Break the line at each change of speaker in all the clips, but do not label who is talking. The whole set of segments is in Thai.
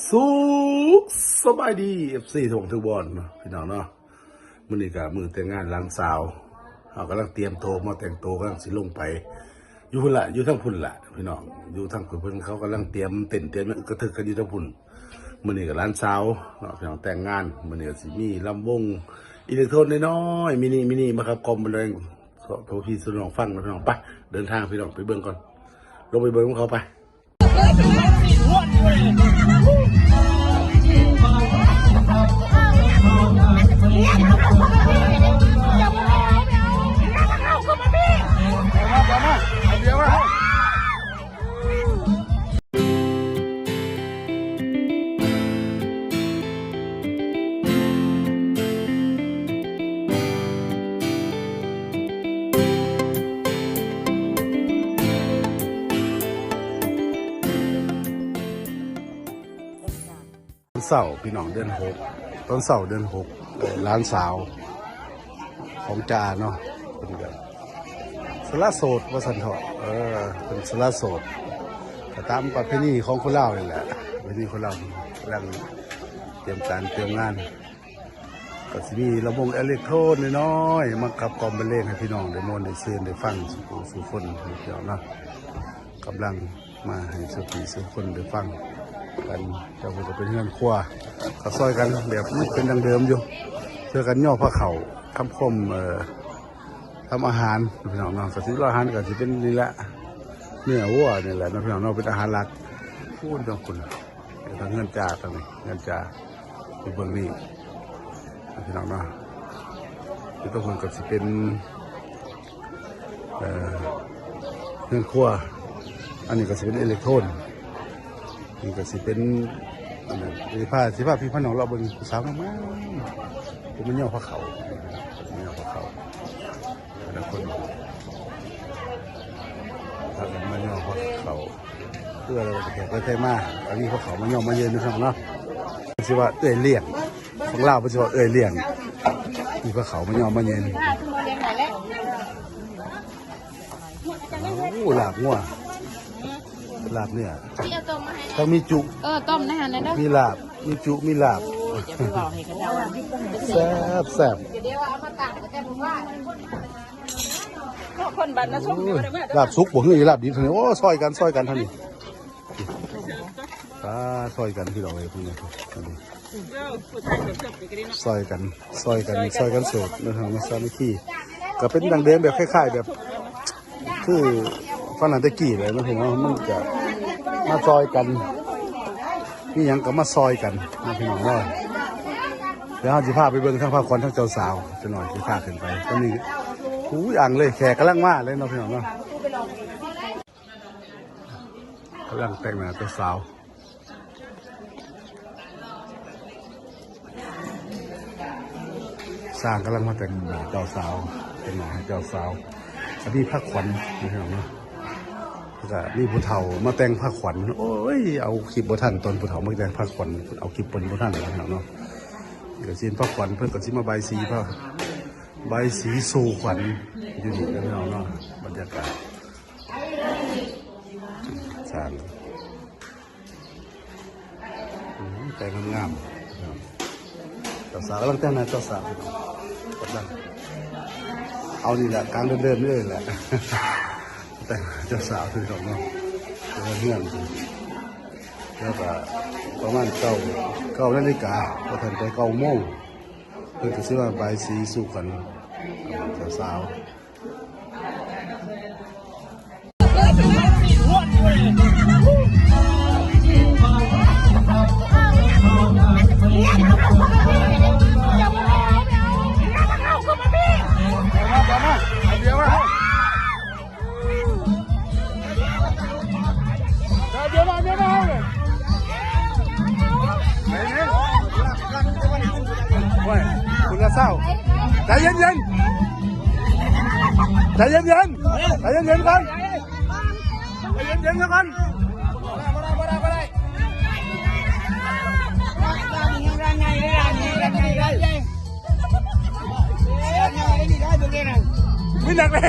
สุขสบายดีFCทงทุกบอลพี่น้องเนาะมื้อนี้ก็มื้อแต่งงานหลังสาวเรากำลังเตรียมโตมาแต่งโตกำลังสิลงไปอยู่พุ่นละอยู่ทั้งพุ่นละพี่น้องอยู่ทั้งพุ่นเพิ่นเขากำลังเตรียมเต็นท์เตรียมกระทึกกันอยู่ทั้งพุ่นมื้อนี้ก็หลานสาวเนาะพี่น้องแต่งงานมื้อนี้ก็สิมีลำวงอิเล็กโทรนน้อยๆมินิมาครับกลมไปเลยโทรพี่สุนองฟังนะพี่น้องไปเดินทางพี่น้องไปเบิ่งก่อนลงไปเบิ่งของเขาไปเสาร์พี่น้องเดือนหกต้นเสาร์เดือนหกร้านสาวของจ่าเนาะเป็นแบบสละโสดว่าสันเถาะเป็นสละโสดแต่ตามประเพณีของคนลาวนี่แหละประเพณีคนลาวกำลังเตรียมการเตรียมงานก็สิมีระบบอิเล็กโทรนน้อยๆมากับกล่อมบรรเลงให้พี่น้องได้มวนได้เชิญได้ฟังสู่คนเดียวเนาะกำลังมาให้สุคนได้ฟังกันเจ้าก็เป็นเงื่อนครัวก็ซอยกันแบบเป็นดังเดิมอยู่เพื่อกันย่อผ้าเข่าคำคมทำอาหารพี่น้องๆสิอาหารก็จะเป็นนี่แหละเนื้อวัวนี่แหละพี่น้องเป็นอาหารหลักพูดจังคุณทางเงินจ่าทางนี้เงินจ่าอยู่เบื้องนี้พี่น้องที่ต้องคนก็จะเป็นเงื่อนครัวอันนี้ก็จะเป็นอิเล็กโทรนนี่ก็สิเป็นผ้าพี่น้องเราบนสาวมากเป็นมันย่อพระเขามันย่อพระเขาแต่ละคนถ้าเป็นมันย่อพระเขาเพื่อเราจะแข่งไปใช่มากอันนี้พระเขามันย่อมาเย็นนะครับเนาะชื่อว่าเอื่อยเลี่ยงของเราเป็นชื่อว่าเอื่อยเลี่ยงมีพระเขามันย่อมาเย็นโอ้หลาบงัวลาบเนี่ยต้องมีจุ
ต้มนะฮะนั่น
มีลาบมีจุมีลาบแซ่บ
คนบ้านนะชม
ลาบซุกบ่ฮื้อลาบดิบเท่านี้โอ้ซอยกันเท่านี้ซอยกันที่เราไอ้พวกนี้ซอยกันโสดนะครับมาซามิคีก็เป็นดังเดิมแบบคล้ายๆแบบคือฝรั่งตะกี้เลยนะพี่น้องมันจะมาซอยกันนี่ยังก็มาซอยกันนะพี่น้องว่าเดี๋ยวเราจะพาไปเบิ่งทั้งพระควันทั้งเจ้าสาวจะหน่อยจะพาขึ้นไปตอนนี้หูอ่างเลยแขกกำลังมาเลยนะพี่น้องเนาะกำลังแต่งหน้าเจ้าสาวสร้างกำลังมาแต่งหน้าเจ้าสาวเป็นหน้าให้เจ้าสาวอันนี้พระควันนะพี่น้องเนาะก็มีผู้เฒ่ามาแต่งผ้าขวัญโอ้ยเอาคลิปบ่ทันตอนผู้เฒ่ามาแต่งผ้าขวัญเอาคลิปปนบ่ทันแล้วเนาะเดี๋ยวซีนผ้าขวัญเพื่อนก็สิมาใบสีผ้าใบสีสู่ขวัญอยู่นี่แล้วเนาะบรรยากาศสร้างแต่งงามเจ้าสาวกำลังแต่งนะเจ้าสาวกำลังเอานี่แหละกลางเดินนี่เลยแหละแต่เจ้าสาวคือของเราเป็นเงื่อนแล้วก็ประมาณเก้านาฬิกาพอทันไป9 โมงเพื่อจะซื้อมาใบสีสู่กันเจ้าสาวคุณละเศร้าใจเย็นก่อนใจเย็นก่อนไม่หนักเลย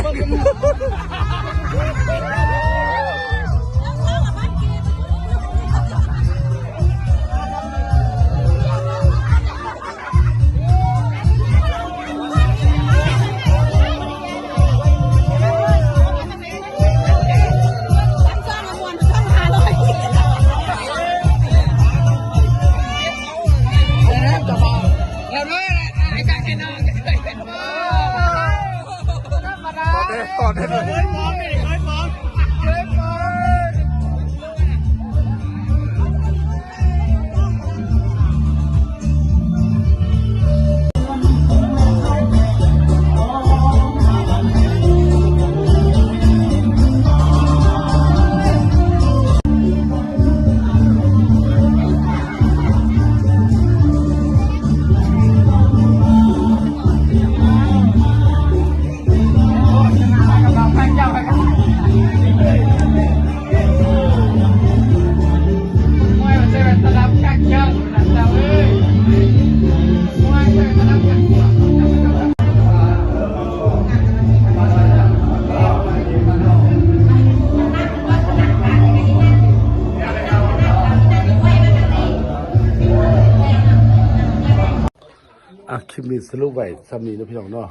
คลิปนี้สรุปไว้ซ้ำนี้นะพี่น้องเนาะ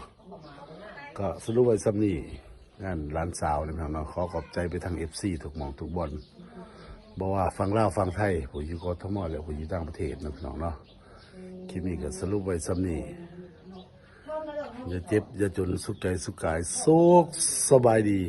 ก็สรุปไว้ซ้ำนี้งานร้านสาวนะพี่น้องเนาะขอขอบใจไปทาง FC ทุกหม่องทุกบอนบอกว่าฟังลาวฟังไทยผู้อยู่กทมและผู้อยู่ต่างประเทศนะพี่น้องเนาะคลิปนี้ก็สรุปไว้ซ้ำนี้อย่าเจ็บอย่าจนสุขใจสุขกายสุขสบายดี